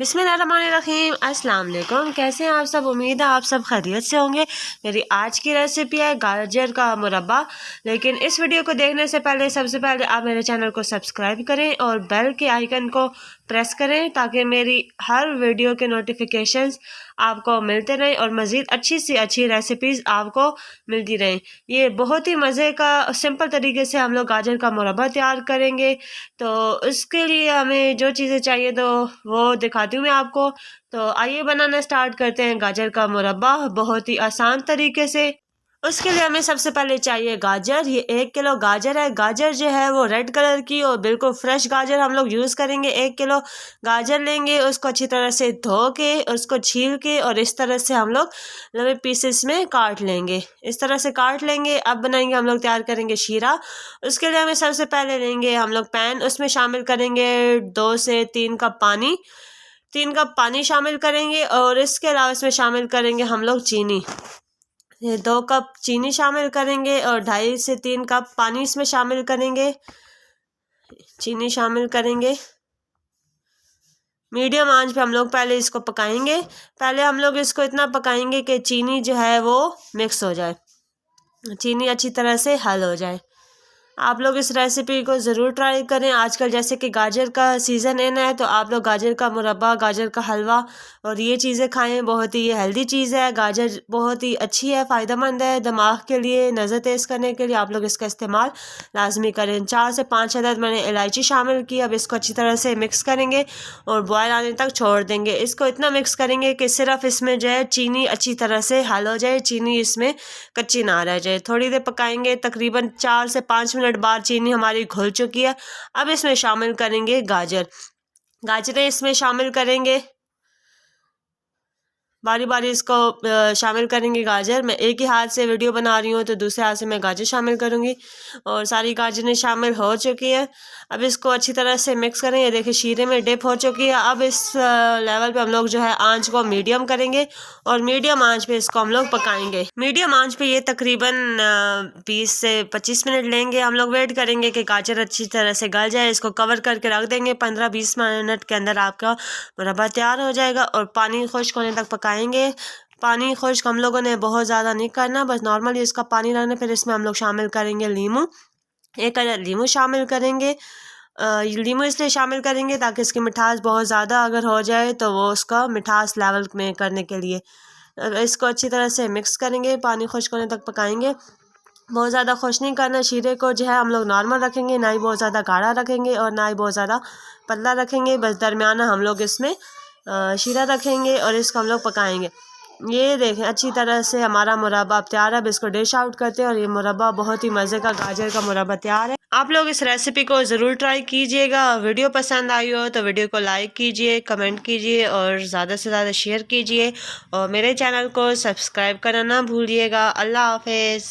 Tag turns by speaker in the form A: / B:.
A: बिस्मिल्लाहिर्रहमानिर्रहीम। अस्सलाम वालेकुम। कैसे हैं आप सब? उम्मीद है आप सब खैरियत से होंगे। मेरी आज की रेसिपी है गाजर का मुरब्बा। लेकिन इस वीडियो को देखने से पहले सबसे पहले आप मेरे चैनल को सब्सक्राइब करें और बेल के आइकन को प्रेस करें ताकि मेरी हर वीडियो के नोटिफिकेशंस आपको मिलते रहें और मज़ीद अच्छी से अच्छी रेसिपीज़ आपको मिलती रहें। ये बहुत ही मज़े का सिंपल तरीके से हम लोग गाजर का मुरब्बा तैयार करेंगे। तो उसके लिए हमें जो चीज़ें चाहिए तो वो दिखाती हूँ मैं आपको। तो आइए बनाना स्टार्ट करते हैं गाजर का मुरब्बा बहुत ही आसान तरीके से। उसके लिए हमें सबसे पहले चाहिए गाजर। ये 1 किलो गाजर है। गाजर जो है वो रेड कलर की और बिल्कुल फ्रेश गाजर हम लोग यूज़ करेंगे। 1 किलो गाजर लेंगे, उसको अच्छी तरह से धो के उसको छील के और इस तरह से हम लोग लंबे पीसेस में काट लेंगे। इस तरह से काट लेंगे। अब बनाएंगे हम लोग, तैयार करेंगे शीरा। उसके लिए हमें सबसे पहले लेंगे हम लोग पैन, उसमें शामिल करेंगे 2 से 3 कप पानी। 3 कप पानी शामिल करेंगे और इसके अलावा इसमें शामिल करेंगे हम लोग चीनी। ये 2 कप चीनी शामिल करेंगे और 2.5 से 3 कप पानी इसमें शामिल करेंगे। चीनी शामिल करेंगे। मीडियम आंच पे हम लोग पहले इसको पकाएंगे। पहले हम लोग इसको इतना पकाएंगे कि चीनी जो है वो मिक्स हो जाए, चीनी अच्छी तरह से हल हो जाए। आप लोग इस रेसिपी को ज़रूर ट्राई करें। आजकल जैसे कि गाजर का सीज़न है ना, तो आप लोग गाजर का मुरब्बा, गाजर का हलवा और ये चीज़ें खाएं। बहुत ही ये हेल्दी चीज़ है। गाजर बहुत ही अच्छी है, फ़ायदेमंद है दिमाग के लिए, नज़र तेज़ करने के लिए। आप लोग इसका इस्तेमाल लाजमी करें। 4 से 5 अदद मैंने इलायची शामिल की। अब इसको अच्छी तरह से मिक्स करेंगे और बॉयल आने तक छोड़ देंगे। इसको इतना मिक्स करेंगे कि सिर्फ इसमें जो है चीनी अच्छी तरह से हल हो जाए, चीनी इसमें कच्ची ना रह जाए। थोड़ी देर पकाएंगे, तकरीबन 4 से 5 मिनट बाद चीनी हमारी घुल चुकी है। अब इसमें शामिल करेंगे गाजरें इसमें शामिल करेंगे। बारी बारी इसको शामिल करेंगे गाजर। मैं एक ही हाथ से वीडियो बना रही हूँ तो दूसरे हाथ से मैं गाजर शामिल करूँगी और सारी गाजरें शामिल हो चुकी हैं। अब इसको अच्छी तरह से मिक्स करें। ये देखिए शीरे में डिप हो चुकी है। अब इस लेवल पे हम लोग जो है आंच को मीडियम करेंगे और मीडियम आंच पे इसको हम लोग पकाएंगे। मीडियम आंच पे ये तकरीबन 20 से 25 मिनट लेंगे। हम लोग वेट करेंगे कि गाजर अच्छी तरह से गल जाए। इसको कवर करके रख देंगे। 15-20 मिनट के अंदर आपका मुरब्बा तैयार हो जाएगा और पानी खुश्क होने तक पकाएंगे। पानी खुश्क हम लोगों ने बहुत ज़्यादा नहीं करना, बस नॉर्मली इसका पानी रखना। फिर इसमें हम लोग शामिल करेंगे लीमू। 1 अदद लीमू शामिल करेंगे। लीमू इसलिए शामिल करेंगे ताकि इसकी मिठास बहुत ज़्यादा अगर हो जाए तो वो उसका मिठास लेवल में करने के लिए इसको अच्छी तरह से मिक्स करेंगे। पानी खुश्क होने तक पकाएंगे। बहुत ज़्यादा खुश नहीं करना। शीरे को जो है हम लोग नॉर्मल रखेंगे, ना ही बहुत ज़्यादा गाढ़ा रखेंगे और ना ही बहुत ज़्यादा पतला रखेंगे। बस दरमियाना हम लोग इसमें शीरा रखेंगे और इसको हम लोग पकाएंगे। ये देखें अच्छी तरह से हमारा मुरब्बा तैयार है। अब इसको डिश आउट करते हैं और ये मुरब्बा बहुत ही मज़े का गाजर का मुरब्बा तैयार है। आप लोग इस रेसिपी को ज़रूर ट्राई कीजिएगा। वीडियो पसंद आई हो तो वीडियो को लाइक कीजिए, कमेंट कीजिए और ज़्यादा से ज़्यादा शेयर कीजिए और मेरे चैनल को सब्सक्राइब करना ना भूलिएगा। अल्लाह हाफिज़।